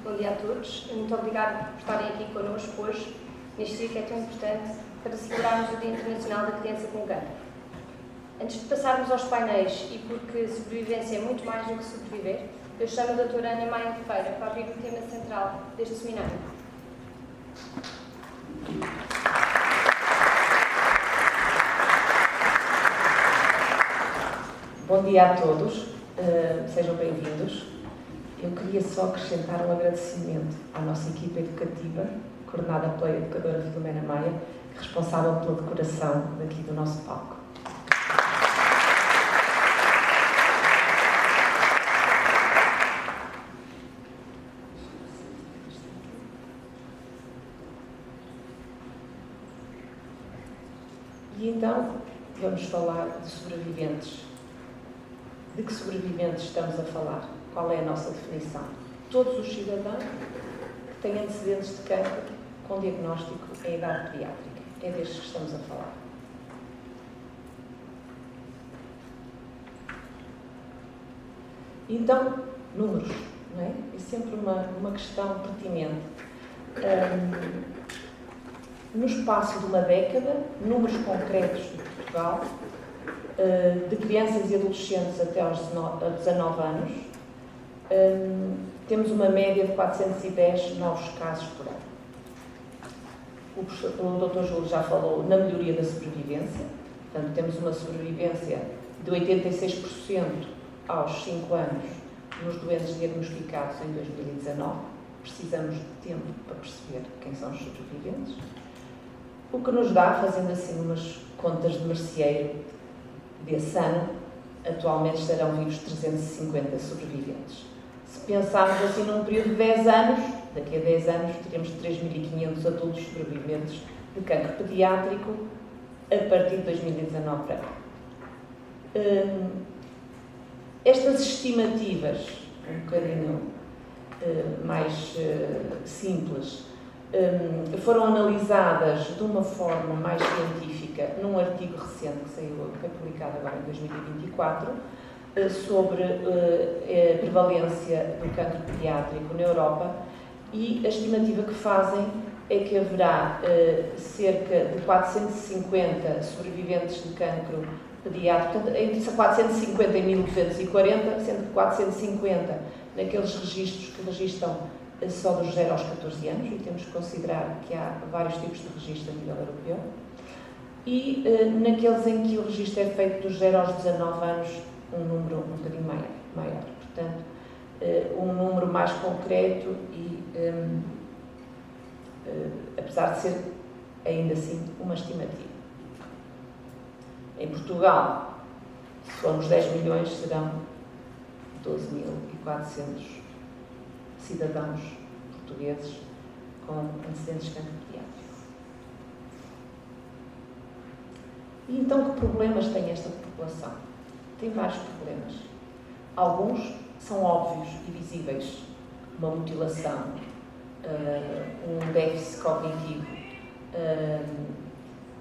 Bom dia a todos. Muito obrigada por estarem aqui connosco hoje, neste dia que é tão importante para celebrarmos o Dia Internacional da Criança com Cancro. Antes de passarmos aos painéis, e porque sobrevivência é muito mais do que sobreviver, eu chamo a doutora Ana Maia Ferreira para abrir o tema central deste seminário. Bom dia a todos, sejam bem-vindos. Eu queria só acrescentar um agradecimento à nossa equipa educativa, coordenada pela educadora Filomena Maia, responsável pela decoração daqui do nosso palco. E então, vamos falar de sobreviventes. De que sobreviventes estamos a falar? Qual é a nossa definição? Todos os cidadãos que têm antecedentes de cancro com diagnóstico em idade pediátrica. É destes que estamos a falar. Então, números, não é? É sempre uma questão pertinente. No espaço de uma década, números concretos de Portugal, de crianças e adolescentes até aos 19 anos, temos uma média de 410 novos casos por ano. O Dr. Júlio já falou na melhoria da sobrevivência, portanto, temos uma sobrevivência de 86% aos 5 anos nos doentes diagnosticados em 2019. Precisamos de tempo para perceber quem são os sobreviventes. O que nos dá, fazendo assim umas contas de merceeiro, desse ano, atualmente estarão vivos 350 sobreviventes. Se pensarmos assim num período de 10 anos, daqui a 10 anos teremos 3.500 adultos sobreviventes de cancro pediátrico a partir de 2019 para cá. Estas estimativas, um bocadinho mais simples, foram analisadas de uma forma mais científica num artigo recente que foi publicado agora em 2024 sobre a prevalência do cancro pediátrico na Europa, e a estimativa que fazem é que haverá cerca de 450 sobreviventes de cancro pediátrico, portanto, entre 450 e 1.240, sendo que 450 naqueles registros que registram só dos 0 aos 14 anos, e temos que considerar que há vários tipos de registro a nível europeu, e naqueles em que o registro é feito dos 0 aos 19 anos, um número um bocadinho maior. Portanto, um número mais concreto e, apesar de ser, ainda assim, uma estimativa. Em Portugal, se formos 10 milhões, serão 12.400 cidadãos portugueses com antecedentes de cancro pediátrico. E então, que problemas tem esta população? Tem vários problemas. Alguns são óbvios e visíveis. Uma mutilação, um déficit cognitivo,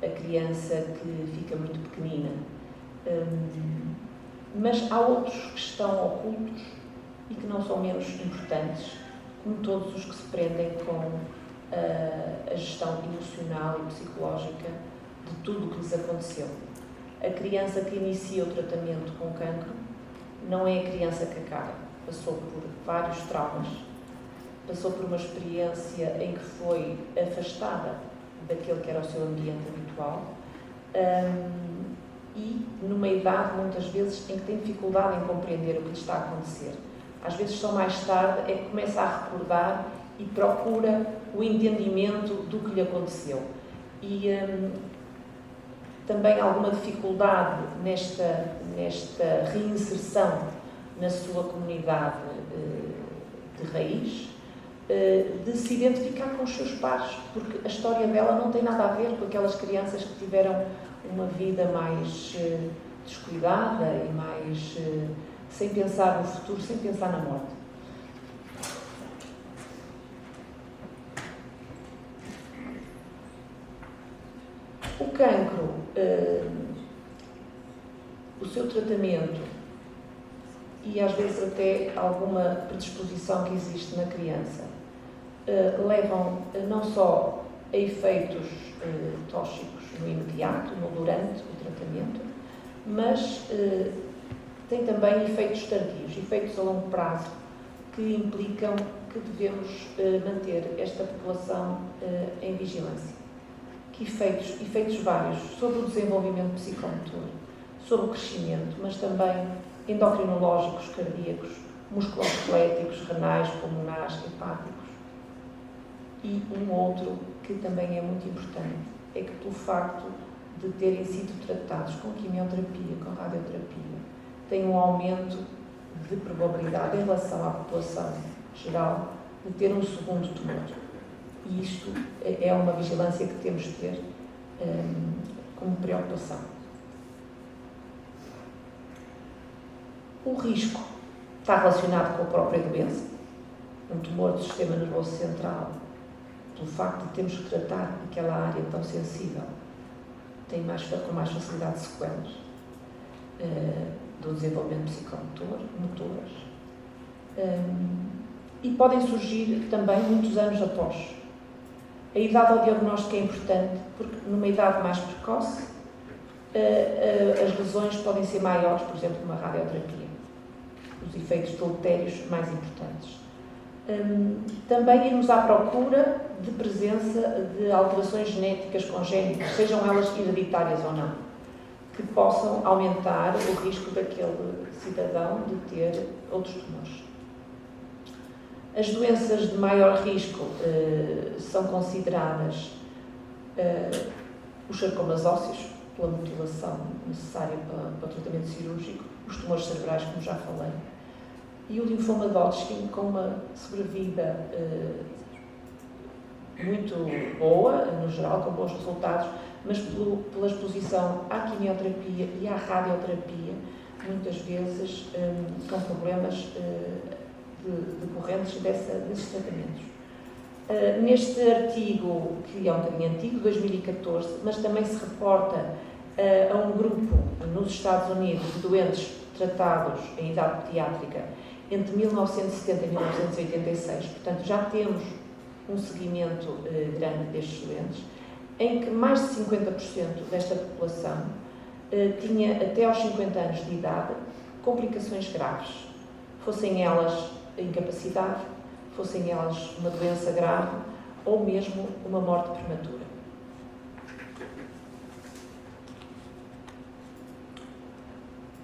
a criança que fica muito pequenina. Mas há outros que estão ocultos e que não são menos importantes, como todos os que se prendem com a gestão emocional e psicológica de tudo o que lhes aconteceu. A criança que inicia o tratamento com cancro não é a criança que acaba. Passou por vários traumas, passou por uma experiência em que foi afastada daquele que era o seu ambiente habitual, e numa idade, muitas vezes, em que tem dificuldade em compreender o que lhe está a acontecer. Às vezes, só mais tarde, é que começa a recordar e procura o entendimento do que lhe aconteceu. E também alguma dificuldade nesta reinserção na sua comunidade de raiz, de se identificar com os seus pares, porque a história dela não tem nada a ver com aquelas crianças que tiveram uma vida mais descuidada e mais sem pensar no futuro, sem pensar na morte. O cancro, o seu tratamento e às vezes até alguma predisposição que existe na criança, levam não só a efeitos tóxicos no imediato, no durante o tratamento, mas tem também efeitos tardios, efeitos a longo prazo, que implicam que devemos manter esta população em vigilância. Que efeitos? Efeitos vários sobre o desenvolvimento psicomotor, sobre o crescimento, mas também endocrinológicos, cardíacos, musculoesqueléticos, renais, pulmonares, hepáticos. E um outro que também é muito importante é que, pelo facto de terem sido tratados com quimioterapia, com radioterapia, tem um aumento de probabilidade em relação à população geral de ter um segundo tumor. E isto é uma vigilância que temos de ter como preocupação. O risco está relacionado com a própria doença. Um tumor do sistema nervoso central, pelo facto de termos que tratar aquela área tão sensível, tem com mais facilidade sequelas do desenvolvimento psicomotor, motoras, e podem surgir também muitos anos após. A idade ao diagnóstico é importante porque, numa idade mais precoce, as lesões podem ser maiores, por exemplo, numa radioterapia. Os efeitos deletérios mais importantes. Também irmos à procura de presença de alterações genéticas congénitas, sejam elas hereditárias ou não, que possam aumentar o risco daquele cidadão de ter outros tumores. As doenças de maior risco são consideradas os sarcomas ósseos, pela mutilação necessária para o tratamento cirúrgico, os tumores cerebrais, como já falei, e o linfoma de Hodgkin, com uma sobrevida muito boa, no geral, com bons resultados, mas pela exposição à quimioterapia e à radioterapia, muitas vezes com problemas decorrentes desses tratamentos. Neste artigo, que é um bocadinho antigo, 2014, mas também se reporta a um grupo nos Estados Unidos de doentes tratados em idade pediátrica entre 1970 e 1986, portanto já temos um seguimento grande destes doentes, em que mais de 50% desta população tinha até aos 50 anos de idade complicações graves, fossem elas incapacidade, fossem elas uma doença grave ou mesmo uma morte prematura.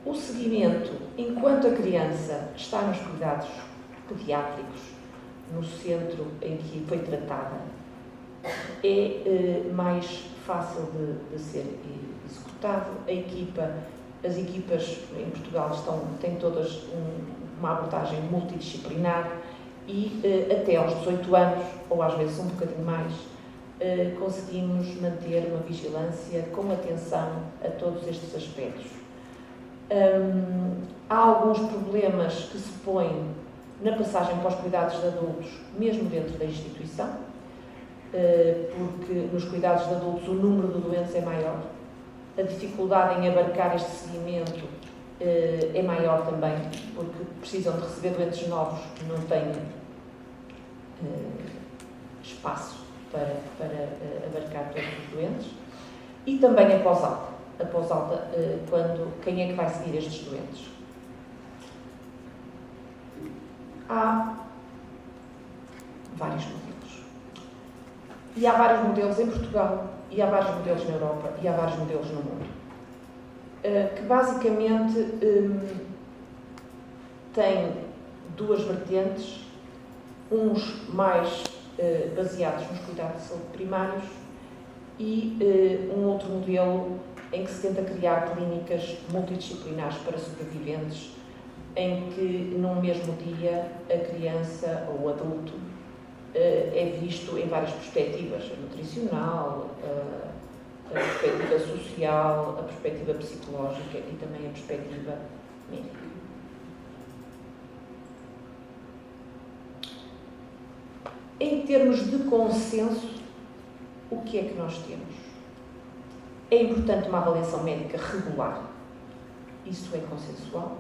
O seguimento, enquanto a criança está nos cuidados pediátricos, no centro em que foi tratada, é mais fácil de ser executado. As equipas em Portugal têm todas uma abordagem multidisciplinar e até aos 18 anos, ou às vezes um bocadinho mais, conseguimos manter uma vigilância com atenção a todos estes aspectos. Há alguns problemas que se põem na passagem para os cuidados de adultos, mesmo dentro da instituição, porque nos cuidados de adultos o número de doentes é maior, a dificuldade em abarcar este seguimento é maior também, porque precisam de receber doentes novos que não têm espaço para abarcar todos os doentes, e também após alta, quem é que vai seguir estes doentes. Há vários modelos. E há vários modelos em Portugal, e há vários modelos na Europa, e há vários modelos no mundo. Que basicamente têm duas vertentes, uns mais baseados nos cuidados de saúde primários e um outro modelo em que se tenta criar clínicas multidisciplinares para sobreviventes, em que num mesmo dia a criança ou o adulto é visto em várias perspectivas, a nutricional, a perspectiva social, a perspectiva psicológica e também a perspectiva médica. Em termos de consenso, o que é que nós temos? É importante uma avaliação médica regular, isso é consensual.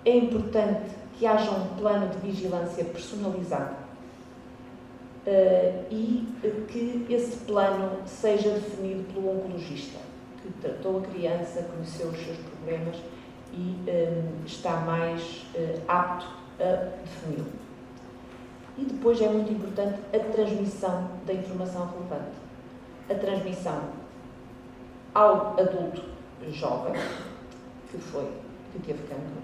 É importante que haja um plano de vigilância personalizado e que esse plano seja definido pelo oncologista, que tratou a criança, conheceu os seus problemas e está mais apto a defini-lo. E depois é muito importante a transmissão da informação relevante. A transmissão ao adulto jovem que teve cancro,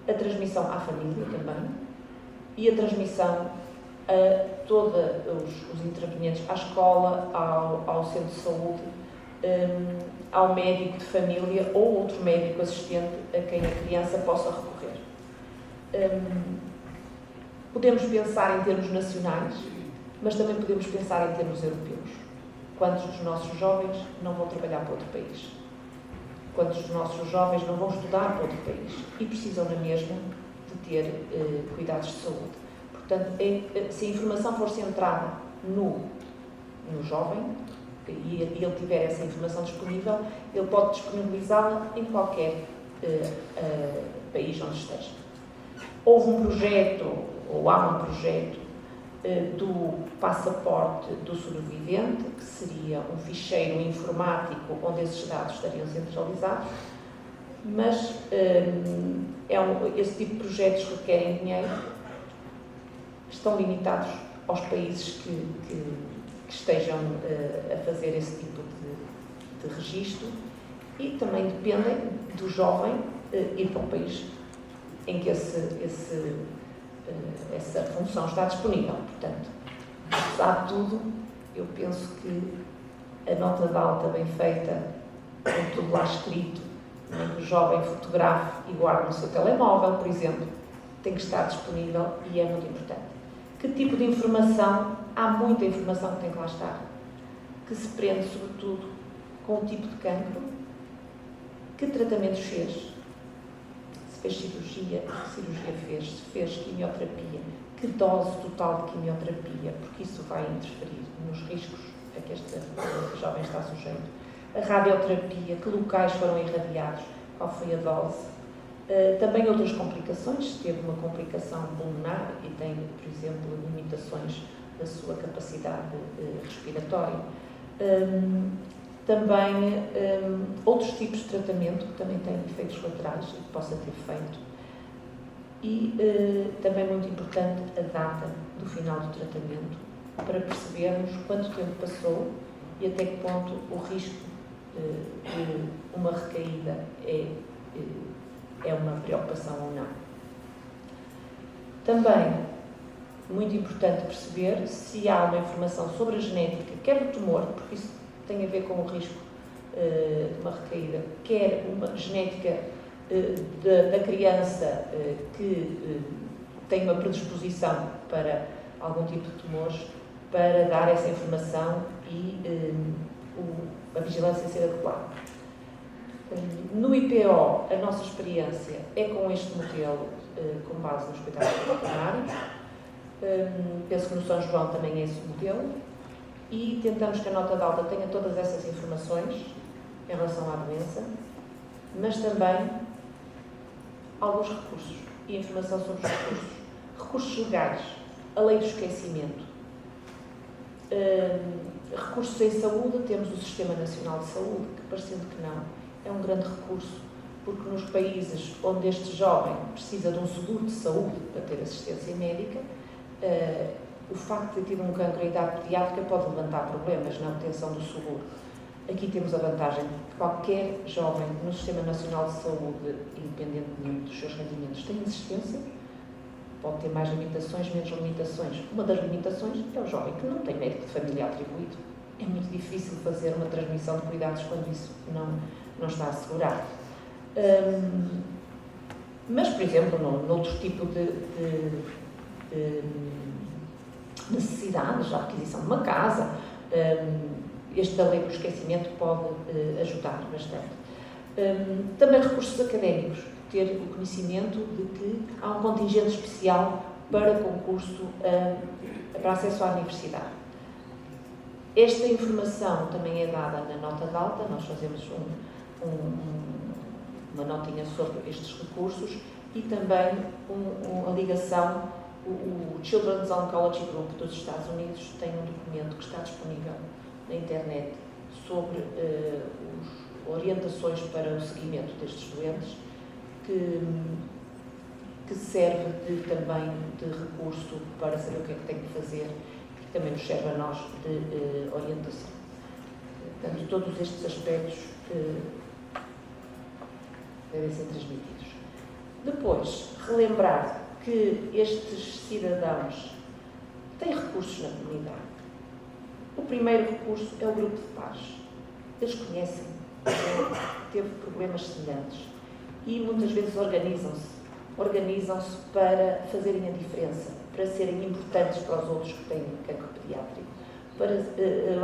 a transmissão à família também e a transmissão a todos os intervenientes, à escola, ao centro de saúde, ao médico de família ou outro médico assistente a quem a criança possa recorrer. Podemos pensar em termos nacionais, mas também podemos pensar em termos europeus. Quantos dos nossos jovens não vão trabalhar para outro país? Quantos dos nossos jovens não vão estudar para outro país? E precisam na mesma de ter cuidados de saúde. Portanto, se a informação for centrada no jovem, e ele tiver essa informação disponível, ele pode disponibilizá-la em qualquer país onde esteja. Houve um projeto, ou há um projeto, do passaporte do sobrevivente, que seria um ficheiro informático onde esses dados estariam centralizados, mas esse tipo de projetos requerem dinheiro, estão limitados aos países que estejam a fazer esse tipo de registro e também dependem do jovem ir para um país em que essa função está disponível. Portanto, apesar de tudo, eu penso que a nota de alta bem feita, com tudo lá escrito, em que o jovem fotografe e guarde no seu telemóvel, por exemplo, tem que estar disponível e é muito importante. Que tipo de informação? Há muita informação que tem que lá estar, que se prende, sobretudo, com o tipo de cancro, que tratamentos fez, se fez cirurgia, que cirurgia fez, se fez quimioterapia, que dose total de quimioterapia, porque isso vai interferir nos riscos a que este jovem está sujeito. A radioterapia, que locais foram irradiados, qual foi a dose. Também outras complicações, se teve uma complicação pulmonar e tem, por exemplo, limitações da sua capacidade respiratória. Também outros tipos de tratamento que também têm efeitos colaterais e que possa ter feito. E também muito importante a data do final do tratamento, para percebermos quanto tempo passou e até que ponto o risco de uma recaída é uma preocupação ou não. Também, muito importante perceber se há uma informação sobre a genética, quer do tumor, porque isso tem a ver com o risco de uma recaída, quer uma genética da criança que tem uma predisposição para algum tipo de tumores, para dar essa informação e a vigilância ser adequada. No IPO, a nossa experiência é com este modelo com base nos cuidados primários. Penso que no São João também é esse modelo. E tentamos que a nota de alta tenha todas essas informações em relação à doença, mas também alguns recursos e informação sobre os recursos. Recursos legais, a lei do esquecimento. Recursos em saúde, temos o Sistema Nacional de Saúde, que, parecendo que não, é um grande recurso, porque nos países onde este jovem precisa de um seguro de saúde para ter assistência médica, o facto de ter tido um cancro em idade pediátrica pode levantar problemas na obtenção do seguro. Aqui temos a vantagem de que qualquer jovem no Sistema Nacional de Saúde, independentemente dos seus rendimentos, tem assistência, pode ter mais limitações, menos limitações. Uma das limitações é o jovem que não tem médico de família atribuído. É muito difícil fazer uma transmissão de cuidados quando isso não está assegurado. Mas, por exemplo, noutro tipo de necessidades, a aquisição de uma casa, esta lei do esquecimento pode ajudar bastante. Também recursos académicos, ter o conhecimento de que há um contingente especial para concurso para acesso à universidade. Esta informação também é dada na nota de alta, nós fazemos uma notinha sobre estes recursos e também a ligação, o Children's Oncology Group dos Estados Unidos tem um documento que está disponível na internet sobre as orientações para o seguimento destes doentes, que serve também de recurso para saber o que é que tem que fazer e que também nos serve a nós de orientação. Portanto, todos estes aspectos devem ser transmitidos. Depois, relembrar que estes cidadãos têm recursos na comunidade. O primeiro recurso é o grupo de pares. Eles conhecem, teve problemas semelhantes e muitas vezes organizam-se para fazerem a diferença, para serem importantes para os outros que têm cancro pediátrico, para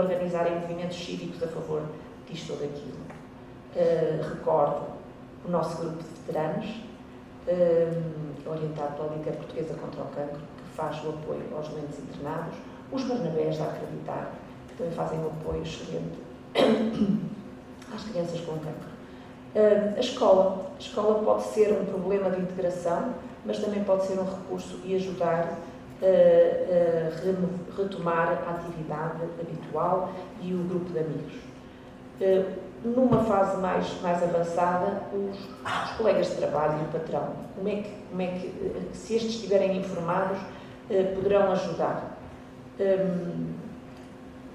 organizarem movimentos cívicos a favor disto ou daquilo. Recordo o nosso grupo de veteranos, orientado pela Liga Portuguesa contra o Cancro, que faz o apoio aos doentes internados, os Barnabés a Acreditar, que também fazem um apoio excelente às crianças com cancro. A escola pode ser um problema de integração, mas também pode ser um recurso e ajudar a retomar a atividade habitual e o grupo de amigos. Numa fase mais avançada, os colegas de trabalho e o patrão, como é que se estes estiverem informados, poderão ajudar?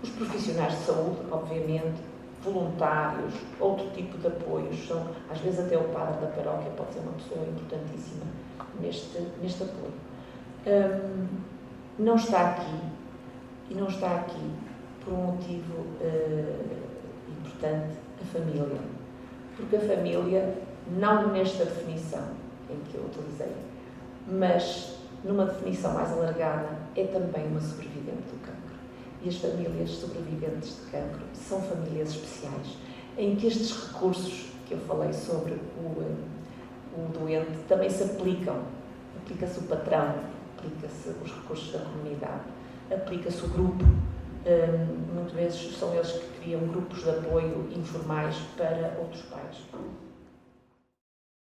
Os profissionais de saúde, obviamente, voluntários, outro tipo de apoios, são, às vezes até o padre da paróquia pode ser uma pessoa importantíssima neste apoio. Não está aqui por um motivo importante, a família, porque a família, não nesta definição em que eu utilizei, mas numa definição mais alargada, é também uma sobrevivente do cancro. E as famílias sobreviventes de cancro são famílias especiais, em que estes recursos que eu falei sobre o doente também se aplicam. Aplica-se o patrão, aplica-se os recursos da comunidade, aplica-se o grupo. Muitas vezes são eles que criam grupos de apoio informais para outros pais.